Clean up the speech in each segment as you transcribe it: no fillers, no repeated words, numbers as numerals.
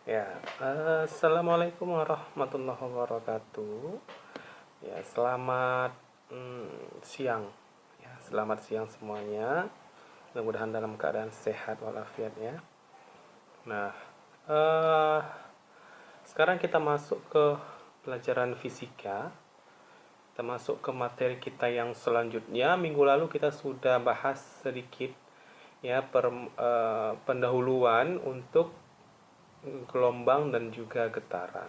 Ya, assalamualaikum warahmatullahi wabarakatuh. Ya, selamat siang. Ya, selamat siang semuanya. Mudah-mudahan dalam keadaan sehat walafiat ya. Nah, eh, sekarang kita masuk ke pelajaran fisika. Kita masuk ke materi kita yang selanjutnya. Minggu lalu kita sudah bahas sedikit ya pendahuluan untuk gelombang dan juga getaran.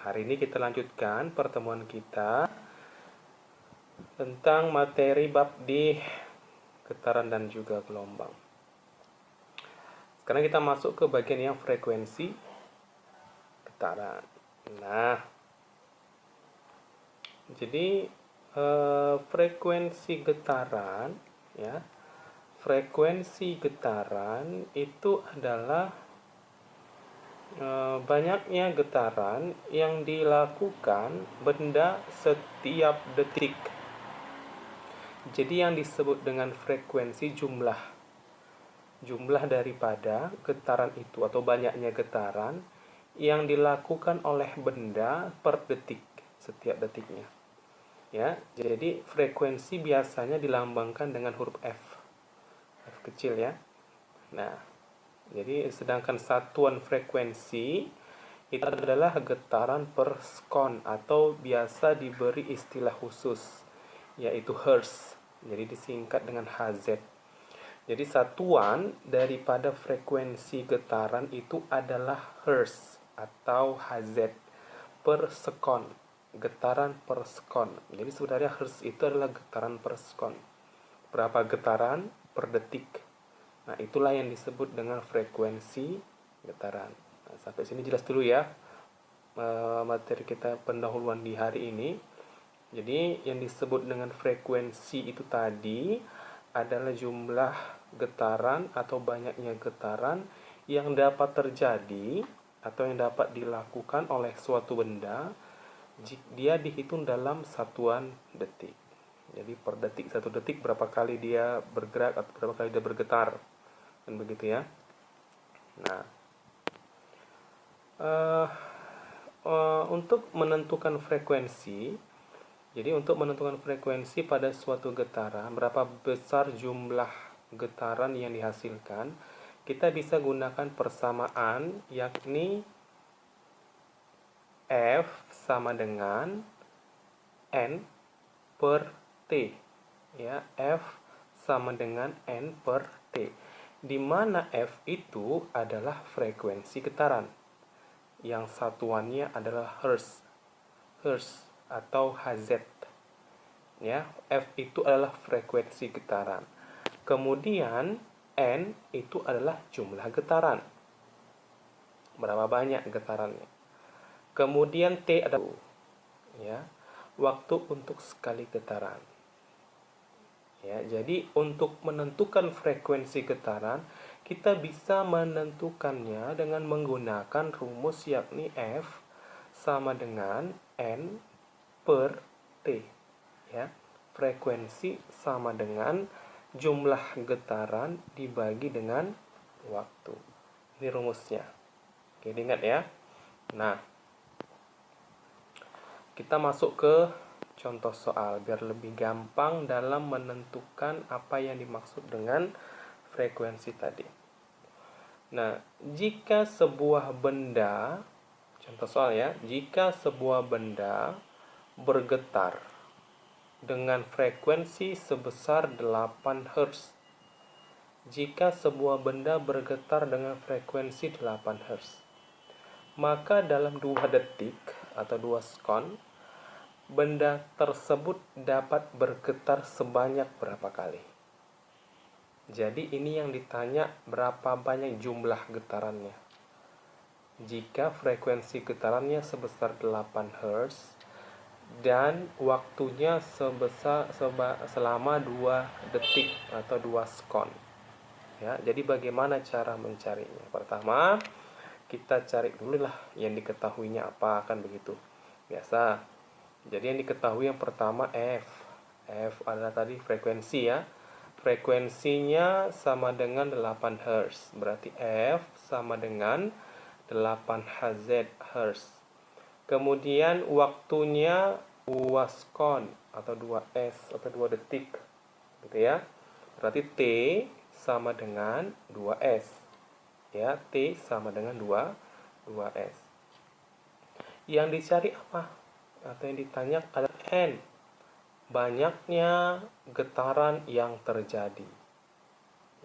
Hari ini kita lanjutkan pertemuan kita tentang materi bab di getaran dan juga gelombang. Sekarang kita masuk ke bagian yang frekuensi getaran. Nah, jadi frekuensi getaran ya. Frekuensi getaran itu adalah banyaknya getaran yang dilakukan benda setiap detik. Jadi yang disebut dengan frekuensi jumlah daripada getaran itu atau banyaknya getaran yang dilakukan oleh benda per detik, setiap detiknya. Ya, jadi frekuensi biasanya dilambangkan dengan huruf F kecil ya. Nah, jadi sedangkan satuan frekuensi itu adalah getaran per sekon atau biasa diberi istilah khusus yaitu Hertz. Jadi disingkat dengan Hz. Jadi satuan daripada frekuensi getaran itu adalah Hertz atau Hz per sekon. Getaran per sekon. Jadi sebenarnya Hertz itu adalah getaran per sekon. Berapa getaran per detik. Nah, itulah yang disebut dengan frekuensi getaran. Nah, sampai sini jelas dulu ya materi kita pendahuluan di hari ini. Jadi yang disebut dengan frekuensi itu tadi adalah jumlah getaran atau banyaknya getaran yang dapat terjadi atau yang dapat dilakukan oleh suatu benda jika dia dihitung dalam satuan detik. Jadi per detik, satu detik berapa kali dia bergerak atau berapa kali dia bergetar, dan begitu ya. Nah, untuk menentukan frekuensi, jadi untuk menentukan frekuensi pada suatu getaran, berapa besar jumlah getaran yang dihasilkan, kita bisa gunakan persamaan yakni F sama dengan N per T. Ya, F sama dengan N per T. Di mana F itu adalah frekuensi getaran. Yang satuannya adalah Hertz atau Hz. Ya, F itu adalah frekuensi getaran. Kemudian N itu adalah jumlah getaran. Berapa banyak getarannya. Kemudian T adalah ya, waktu untuk sekali getaran. Ya, jadi untuk menentukan frekuensi getaran, kita bisa menentukannya dengan menggunakan rumus yakni F sama dengan N per T. Ya, frekuensi sama dengan jumlah getaran dibagi dengan waktu. Ini rumusnya. Oke, diingat ya. Nah, kita masuk ke contoh soal biar lebih gampang dalam menentukan apa yang dimaksud dengan frekuensi tadi. Nah, jika sebuah benda, contoh soal ya, jika sebuah benda bergetar dengan frekuensi sebesar 8 Hz. Jika sebuah benda bergetar dengan frekuensi 8 Hz, maka dalam 2 detik atau 2 sekon, benda tersebut dapat bergetar sebanyak berapa kali? Jadi ini yang ditanya berapa banyak jumlah getarannya. Jika frekuensi getarannya sebesar 8 Hz dan waktunya selama 2 detik atau 2 sekon. Ya, jadi bagaimana cara mencarinya? Pertama, kita cari dulu lah yang diketahuinya apa, kan begitu. Biasa. Jadi yang diketahui yang pertama F. F adalah tadi frekuensi ya. Frekuensinya sama dengan 8 Hz. Berarti F sama dengan 8 Hz. Kemudian waktunya 2 sekon atau 2s atau 2 detik gitu ya. Berarti T sama dengan 2s. Ya, T sama dengan 2s. Yang dicari apa? Atau yang ditanya adalah N. Banyaknya getaran yang terjadi.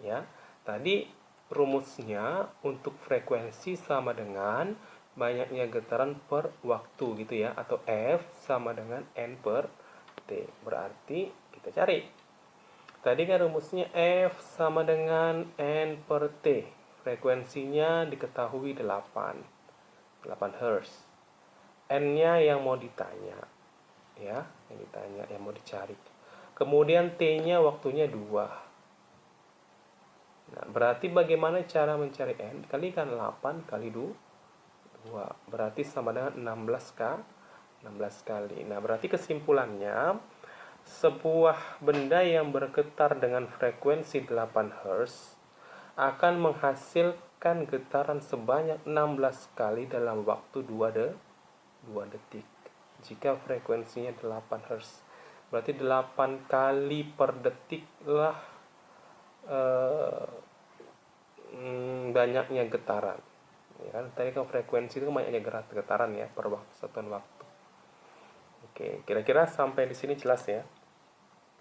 Ya. Tadi rumusnya untuk frekuensi sama dengan banyaknya getaran per waktu gitu ya, atau F sama dengan N per T. Berarti kita cari. Tadi kan rumusnya F sama dengan N per T. Frekuensinya diketahui 8 Hz. N-nya yang mau ditanya. Ya, yang mau dicari. Kemudian T-nya waktunya 2. Nah, berarti bagaimana cara mencari N? Kalikan 8 kali 2. Berarti sama dengan 16 kali. Nah, berarti kesimpulannya, sebuah benda yang bergetar dengan frekuensi 8 Hz akan menghasilkan getaran sebanyak 16 kali dalam waktu 2 detik. Jika frekuensinya 8 Hz. Berarti 8 kali per detik lah banyaknya getaran. Ya kan, tadi kan frekuensi itu banyaknya getaran ya per satuan waktu. Oke, kira-kira sampai di sini jelas ya.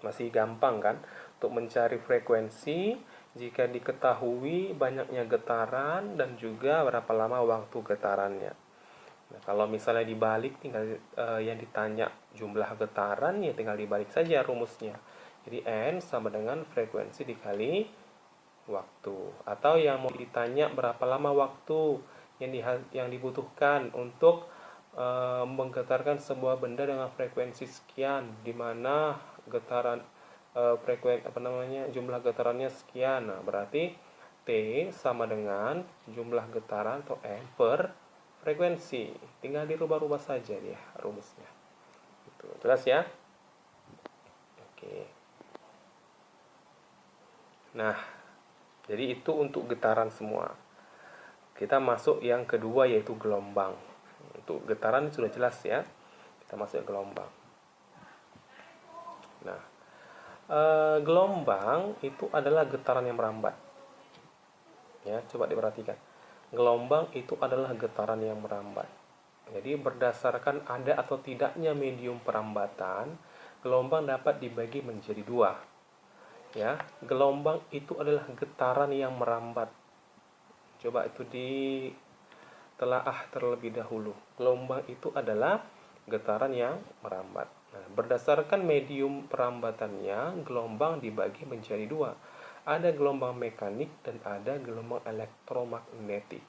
Masih gampang kan untuk mencari frekuensi jika diketahui banyaknya getaran dan juga berapa lama waktu getarannya. Nah, kalau misalnya dibalik tinggal yang ditanya jumlah getaran, ya tinggal dibalik saja rumusnya. Jadi N sama dengan frekuensi dikali waktu. Atau yang mau ditanya berapa lama waktu yang dibutuhkan untuk menggetarkan sebuah benda dengan frekuensi sekian, di mana getaran jumlah getarannya sekian. Nah, berarti T sama dengan jumlah getaran atau N per frekuensi. Tinggal dirubah-rubah saja dia rumusnya. Itu jelas ya? Oke. Nah, jadi itu untuk getaran semua. Kita masuk yang kedua, yaitu gelombang. Untuk getaran sudah jelas ya. Kita masuk ke gelombang. Nah, gelombang itu adalah getaran yang merambat. Ya, coba diperhatikan. Gelombang itu adalah getaran yang merambat. Jadi berdasarkan ada atau tidaknya medium perambatan, gelombang dapat dibagi menjadi 2. Ya, gelombang itu adalah getaran yang merambat. Coba itu ditelaah terlebih dahulu. Gelombang itu adalah getaran yang merambat. Nah, berdasarkan medium perambatannya, gelombang dibagi menjadi 2. Ada gelombang mekanik dan ada gelombang elektromagnetik.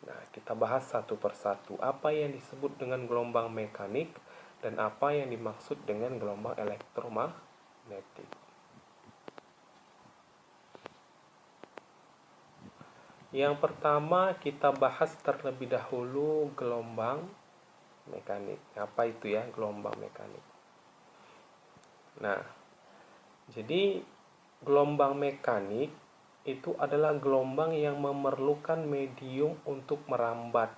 Nah, kita bahas satu persatu. Apa yang disebut dengan gelombang mekanik dan apa yang dimaksud dengan gelombang elektromagnetik. Yang pertama kita bahas terlebih dahulu gelombang mekanik. Apa itu ya gelombang mekanik? Nah, jadi gelombang mekanik itu adalah gelombang yang memerlukan medium untuk merambat.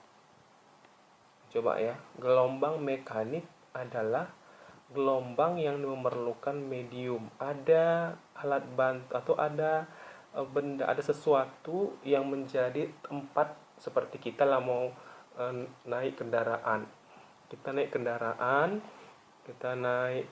Coba ya, gelombang mekanik adalah gelombang yang memerlukan medium. Ada alat bantu atau ada benda, ada sesuatu yang menjadi tempat, seperti kita lah mau naik kendaraan. Kita naik kendaraan, kita naik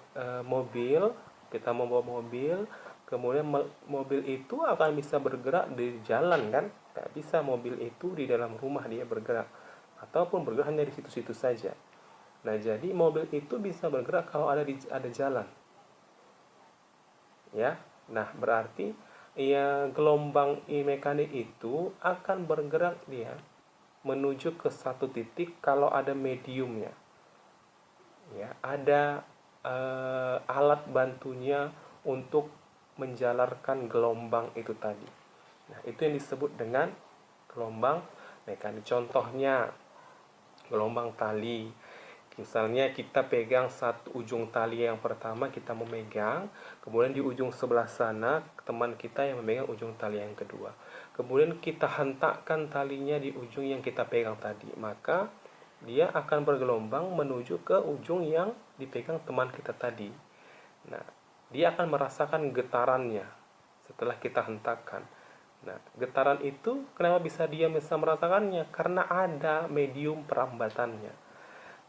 mobil, kita membawa mobil, kemudian mobil itu akan bisa bergerak di jalan kan? Tidak bisa mobil itu di dalam rumah dia bergerak, ataupun bergerak hanya di situ-situ saja. Nah, jadi mobil itu bisa bergerak kalau ada jalan. Ya. Nah, berarti ya gelombang mekanik itu akan bergerak dia menuju ke satu titik kalau ada mediumnya. Ya, ada alat bantunya untuk menjalarkan gelombang itu tadi. Nah, itu yang disebut dengan gelombang mekanik. Contohnya gelombang tali. Misalnya kita pegang satu ujung tali yang pertama, kita memegang, kemudian di ujung sebelah sana teman kita yang memegang ujung tali yang kedua. Kemudian kita hentakkan talinya di ujung yang kita pegang tadi, maka dia akan bergelombang menuju ke ujung yang dipegang teman kita tadi. Nah, dia akan merasakan getarannya setelah kita hentakkan. Nah, getaran itu kenapa dia bisa merasakannya? Karena ada medium perambatannya.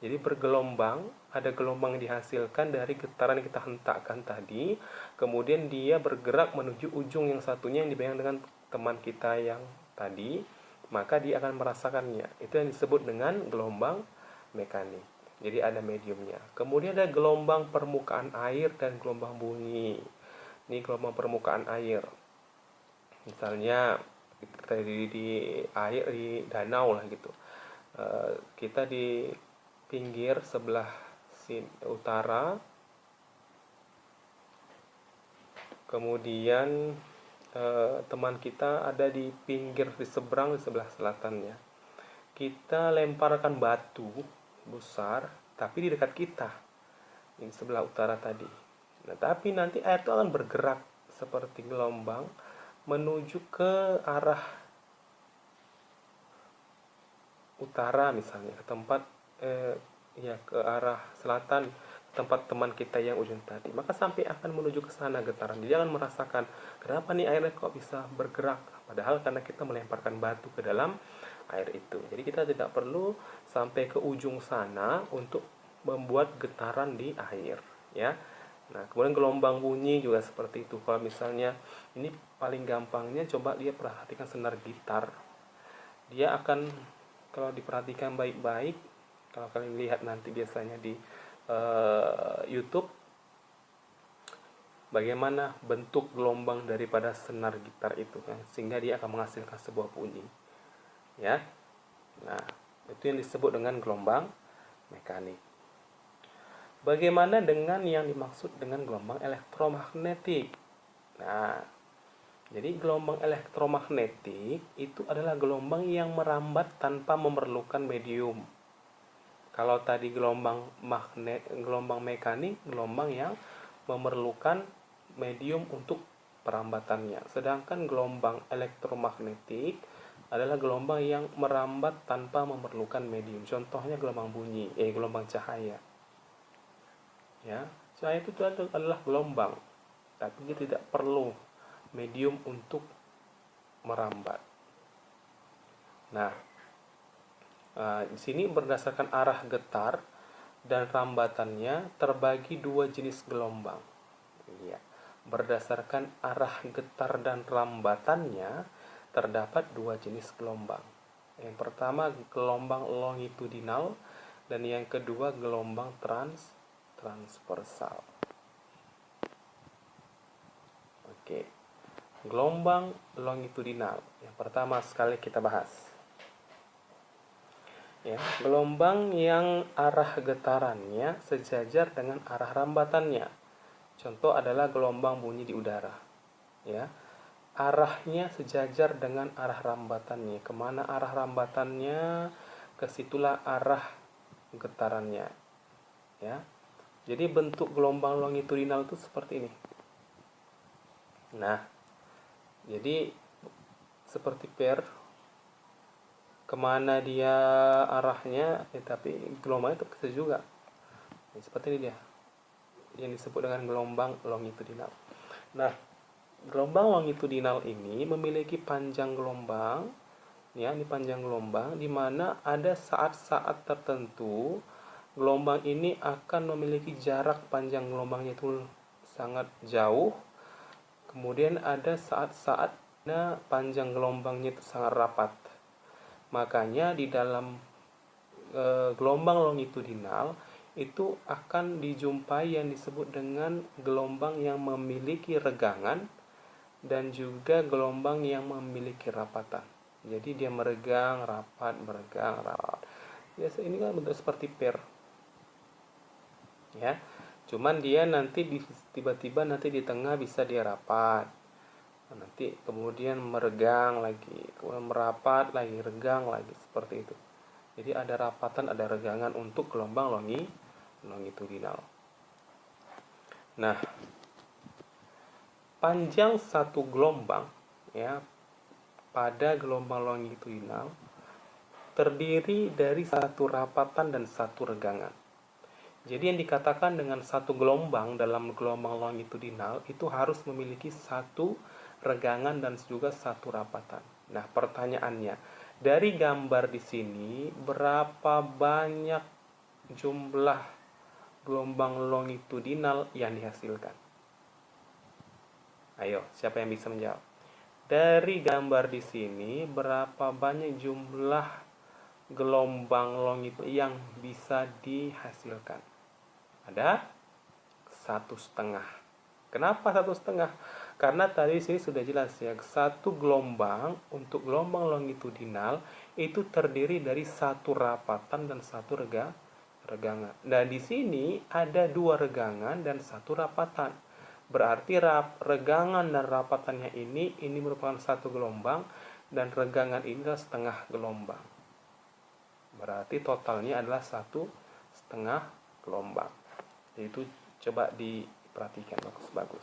Jadi bergelombang, ada gelombang dihasilkan dari getaran yang kita hentakkan tadi, kemudian dia bergerak menuju ujung yang satunya yang dipegang dengan teman kita yang tadi, maka dia akan merasakannya. Itu yang disebut dengan gelombang mekanik. Jadi ada mediumnya. Kemudian ada gelombang permukaan air dan gelombang bunyi. Ini gelombang permukaan air. Misalnya kita di air di danau lah gitu. Kita di pinggir sebelah utara, kemudian teman kita ada di pinggir di seberang di sebelah selatannya. Kita lemparkan batu besar tapi di dekat kita, di sebelah utara tadi. Nah, tapi nanti air itu akan bergerak seperti gelombang menuju ke arah utara, misalnya ke tempat ke arah selatan, tempat teman kita yang ujung tadi. Maka sampai akan menuju ke sana getaran. Dia akan merasakan, kenapa nih airnya kok bisa bergerak? Padahal karena kita melemparkan batu ke dalam air itu. Jadi kita tidak perlu sampai ke ujung sana untuk membuat getaran di air, ya. Nah, kemudian gelombang bunyi juga seperti itu. Kalau misalnya ini paling gampangnya, coba dia perhatikan senar gitar. Dia akan, kalau diperhatikan baik-baik, kalau kalian lihat nanti biasanya di YouTube, bagaimana bentuk gelombang daripada senar gitar itu kan, sehingga dia akan menghasilkan sebuah bunyi, ya. Nah, itu yang disebut dengan gelombang mekanik. Bagaimana dengan yang dimaksud dengan gelombang elektromagnetik? Nah, jadi gelombang elektromagnetik itu adalah gelombang yang merambat tanpa memerlukan medium. Kalau tadi gelombang mekanik, gelombang yang memerlukan medium untuk perambatannya. Sedangkan gelombang elektromagnetik adalah gelombang yang merambat tanpa memerlukan medium. Contohnya gelombang bunyi, gelombang cahaya. Ya, cahaya itu adalah gelombang, tapi dia tidak perlu medium untuk merambat. Nah, di sini berdasarkan arah getar dan rambatannya terbagi dua jenis gelombang. Ya, berdasarkan arah getar dan rambatannya terdapat dua jenis gelombang. Yang pertama gelombang longitudinal dan yang kedua gelombang transversal. Oke. Gelombang longitudinal. Yang pertama sekali kita bahas. Ya, gelombang yang arah getarannya sejajar dengan arah rambatannya. Contoh adalah gelombang bunyi di udara. Ya, arahnya sejajar dengan arah rambatannya. Kemana arah rambatannya, kesitulah arah getarannya. Ya, jadi bentuk gelombang longitudinal itu seperti ini. Nah, jadi seperti kemana dia arahnya, tapi gelombangnya tetap kecil juga. Seperti ini dia, yang disebut dengan gelombang longitudinal. Nah, gelombang longitudinal ini memiliki panjang gelombang, ya, ini panjang gelombang, di mana ada saat-saat tertentu gelombang ini akan memiliki jarak panjang gelombangnya itu sangat jauh. Kemudian ada saat-saat panjang gelombangnya itu sangat rapat. Makanya di dalam gelombang longitudinal itu akan dijumpai yang disebut dengan gelombang yang memiliki regangan dan juga gelombang yang memiliki rapatan. Jadi dia meregang, rapat, meregang, rapat. Biasa ini kan bentuk seperti ya. Cuman dia nanti tiba-tiba nanti di tengah bisa dia rapat. Nanti kemudian meregang lagi, kemudian merapat lagi, regang lagi, seperti itu. Jadi ada rapatan, ada regangan untuk gelombang longitudinal. Nah, panjang satu gelombang ya pada gelombang longitudinal terdiri dari satu rapatan dan satu regangan. Jadi yang dikatakan dengan satu gelombang dalam gelombang longitudinal itu harus memiliki satu regangan dan juga satu rapatan. Nah, pertanyaannya, dari gambar di sini berapa banyak jumlah gelombang longitudinal yang dihasilkan? Ayo, siapa yang bisa menjawab? Dari gambar di sini berapa banyak jumlah gelombang longitudinal yang bisa dihasilkan? Ada 1,5. Kenapa 1,5? Karena tadi sini sudah jelas ya, satu gelombang untuk gelombang longitudinal itu terdiri dari satu rapatan dan satu regangan. Nah, di sini ada 2 regangan dan satu rapatan. Berarti regangan dan rapatannya ini merupakan satu gelombang dan regangan ini adalah setengah gelombang. Berarti totalnya adalah 1,5 gelombang. Itu coba diperhatikan bagus-bagus.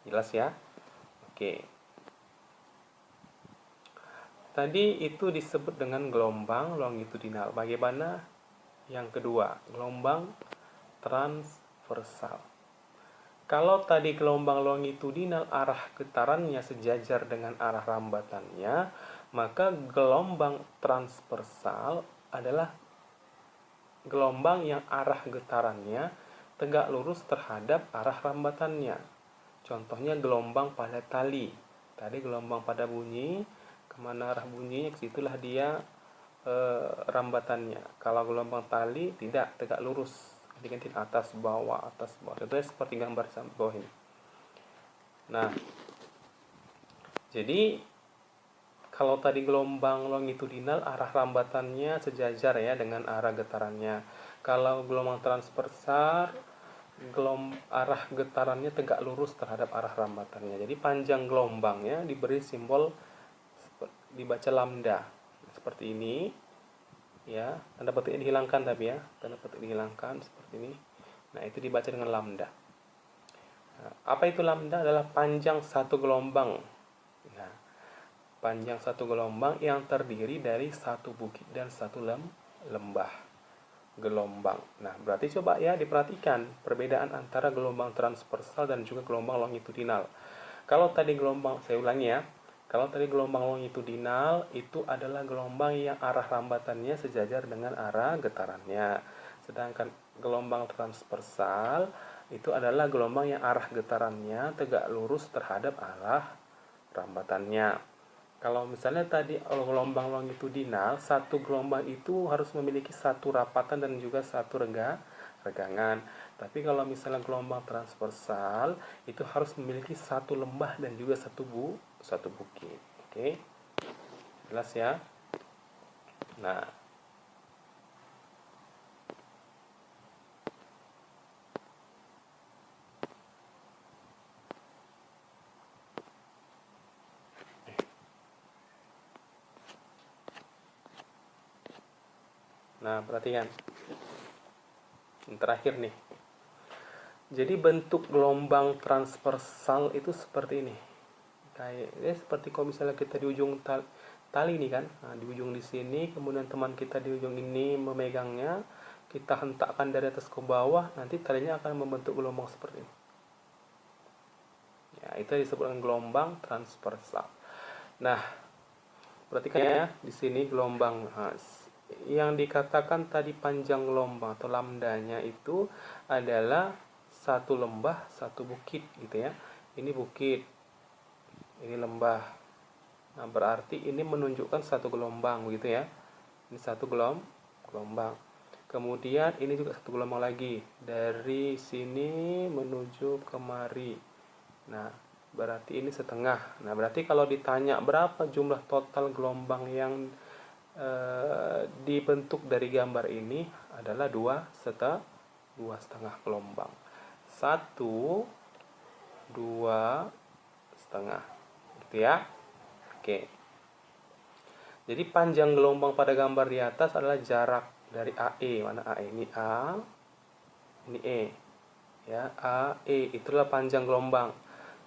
Jelas ya? Oke. Tadi itu disebut dengan gelombang longitudinal. Bagaimana yang kedua? Gelombang transversal. Kalau tadi gelombang longitudinal arah getarannya sejajar dengan arah rambatannya, maka gelombang transversal adalah gelombang yang arah getarannya tegak lurus terhadap arah rambatannya. Contohnya gelombang pada tali. Tadi gelombang pada bunyi, kemana arah bunyinya, kesitulah dia rambatannya. Kalau gelombang tali tidak tegak lurus, diganti atas bawah. Contohnya seperti gambar bawah ini. Nah, jadi kalau tadi gelombang longitudinal arah rambatannya sejajar ya dengan arah getarannya. Kalau gelombang transversal arah getarannya tegak lurus terhadap arah rambatannya. Jadi panjang gelombangnya diberi simbol dibaca lambda seperti ini. Ya, tanda petiknya dihilangkan tapi ya, tanda petik dihilangkan seperti ini. Nah, itu dibaca dengan lambda. Nah, apa itu lambda? Adalah panjang satu gelombang. Nah, panjang satu gelombang yang terdiri dari satu bukit dan satu lembah gelombang. Nah, berarti coba ya diperhatikan perbedaan antara gelombang transversal dan juga gelombang longitudinal. Kalau tadi gelombang, saya ulangi ya, kalau tadi gelombang longitudinal itu adalah gelombang yang arah rambatannya sejajar dengan arah getarannya. Sedangkan gelombang transversal itu adalah gelombang yang arah getarannya tegak lurus terhadap arah rambatannya. Kalau misalnya tadi gelombang longitudinal, satu gelombang itu harus memiliki satu rapatan dan juga satu regangan. Tapi kalau misalnya gelombang transversal itu harus memiliki satu lembah dan juga satu bukit. Oke. Jelas ya? Nah, perhatikan. Yang terakhir nih. Jadi bentuk gelombang transversal itu seperti ini. Kayak seperti kalau misalnya kita di ujung tali ini kan. Nah, di ujung di sini, kemudian teman kita di ujung ini memegangnya, kita hentakkan dari atas ke bawah, nanti talinya akan membentuk gelombang seperti ini. Ya, itu disebut dengan gelombang transversal. Nah, perhatikan ya, di sini gelombang yang dikatakan tadi panjang gelombang atau lambdanya itu adalah satu lembah, satu bukit gitu ya. Ini bukit, ini lembah. Nah, berarti ini menunjukkan satu gelombang begitu ya. Ini satu gelombang. Kemudian ini juga satu gelombang lagi dari sini menuju kemari. Nah, berarti ini setengah. Nah, berarti kalau ditanya berapa jumlah total gelombang yang dibentuk dari gambar ini adalah 2,5 gelombang. 1, 2,5 gitu ya. Oke. Jadi panjang gelombang pada gambar di atas adalah jarak dari AE. Mana AE? Ini A, ini E. Ya, AE itulah panjang gelombang.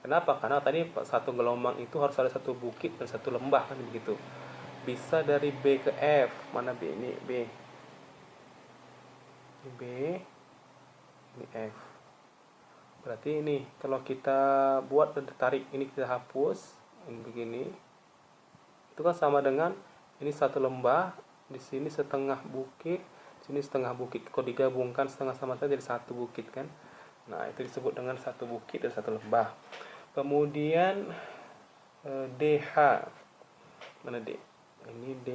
Kenapa? Karena tadi satu gelombang itu harus ada satu bukit dan satu lembah, kan begitu. Bisa dari B ke F. Mana B? Ini B. Ini B, ini F. Berarti ini kalau kita buat dan tarik ini, kita hapus ini begini, itu kan sama dengan ini satu lembah, di sini setengah bukit, sini setengah bukit. Kalau digabungkan setengah sama saja jadi satu bukit kan. Nah, itu disebut dengan satu bukit dan satu lembah. Kemudian DH. Mana D? Ini D,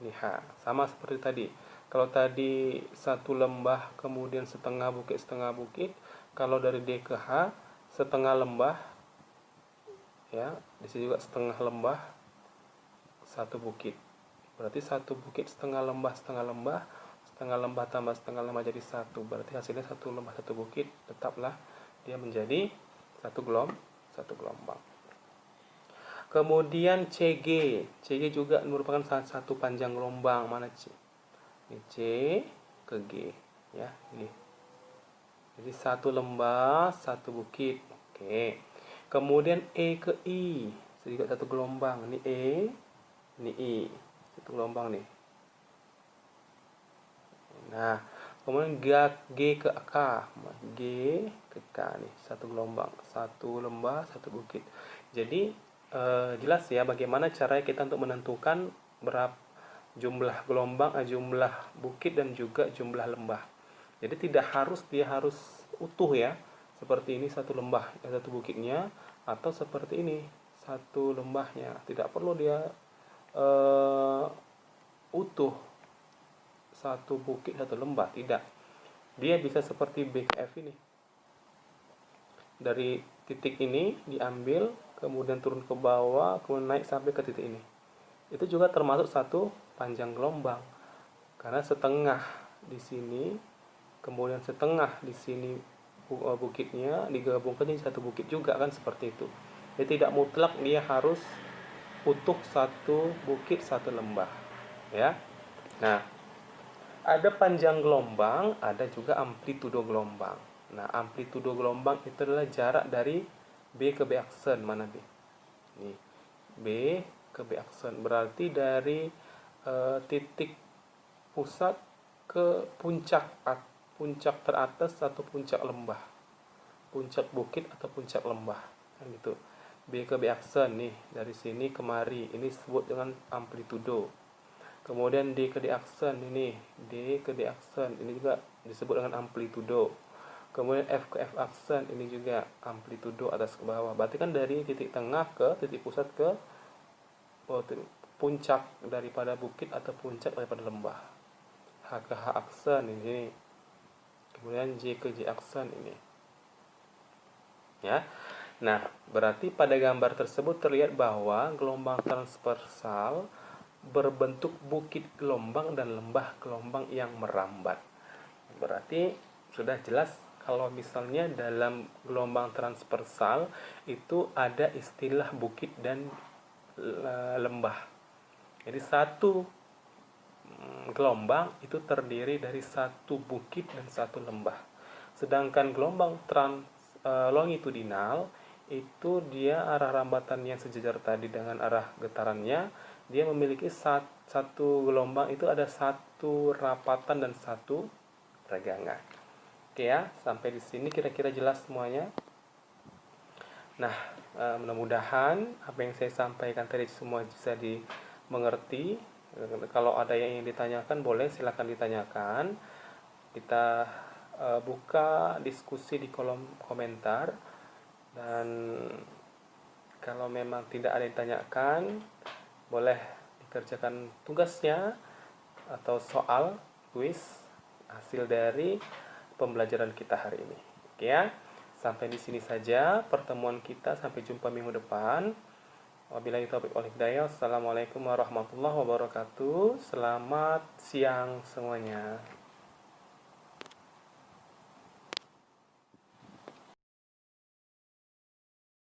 ini H. Sama seperti tadi. Kalau tadi satu lembah kemudian setengah bukit, kalau dari D ke H setengah lembah, ya, di sini juga setengah lembah, satu bukit. Berarti satu bukit setengah lembah tambah setengah lembah jadi satu. Berarti hasilnya satu lembah satu bukit, tetaplah dia menjadi satu gelombang. Kemudian CG juga merupakan satu panjang gelombang. Mana C? Ini C ke G, ya, ini. Jadi satu lembah, satu bukit. Oke. Kemudian E ke I, juga satu gelombang. Ini E, ini I, satu gelombang nih. Nah, kemudian G ke K, G ke K nih, satu gelombang, satu lembah, satu bukit. Jadi jelas ya bagaimana caranya kita untuk menentukan berapa jumlah gelombang, jumlah bukit dan juga jumlah lembah. Jadi tidak harus dia harus utuh ya, seperti ini satu lembah, satu bukitnya, atau seperti ini satu lembahnya. Tidak perlu dia utuh satu bukit satu lembah, tidak. Dia bisa seperti BF ini. Dari titik ini diambil, kemudian turun ke bawah, kemudian naik sampai ke titik ini. Itu juga termasuk satu panjang gelombang. Karena setengah di sini, kemudian setengah di sini bukitnya digabungkan jadi satu bukit juga kan, seperti itu. Jadi tidak mutlak dia harus utuh satu bukit satu lembah, ya. Nah, ada panjang gelombang, ada juga amplitudo gelombang. Nah, amplitudo gelombang itu adalah jarak dari B ke B aksen. Mana B? Nih, B ke B aksen. Berarti dari titik pusat ke puncak teratas atau puncak lembah, puncak bukit atau puncak lembah, kan gitu. B ke B aksen nih, dari sini kemari, ini disebut dengan amplitudo. Kemudian D ke D aksen ini, D ke D aksen ini juga disebut dengan amplitudo. Kemudian F ke F aksen ini juga amplitudo atas ke bawah. Berarti kan dari titik tengah ke titik pusat ke puncak daripada bukit atau puncak daripada lembah. H ke H aksen ini. Kemudian J ke J aksen ini. Ya. Nah, berarti pada gambar tersebut terlihat bahwa gelombang transversal berbentuk bukit gelombang dan lembah gelombang yang merambat. Berarti sudah jelas kalau misalnya dalam gelombang transversal itu ada istilah bukit dan lembah. Jadi satu gelombang itu terdiri dari satu bukit dan satu lembah. Sedangkan gelombang longitudinal itu dia arah rambatannya sejajar tadi dengan arah getarannya, dia memiliki satu gelombang itu ada satu rapatan dan satu regangan. Oke ya, sampai di sini kira-kira jelas semuanya. Nah, mudah-mudahan apa yang saya sampaikan tadi semua bisa dimengerti. Kalau ada yang ingin ditanyakan boleh silakan ditanyakan. Kita buka diskusi di kolom komentar, dan kalau memang tidak ada yang ditanyakan boleh dikerjakan tugasnya atau soal kuis hasil dari pembelajaran kita hari ini. Oke ya, sampai di sini saja pertemuan kita, sampai jumpa minggu depan. Wabillahi taufiq wal hidayah. Assalamualaikum warahmatullahi wabarakatuh. Selamat siang semuanya.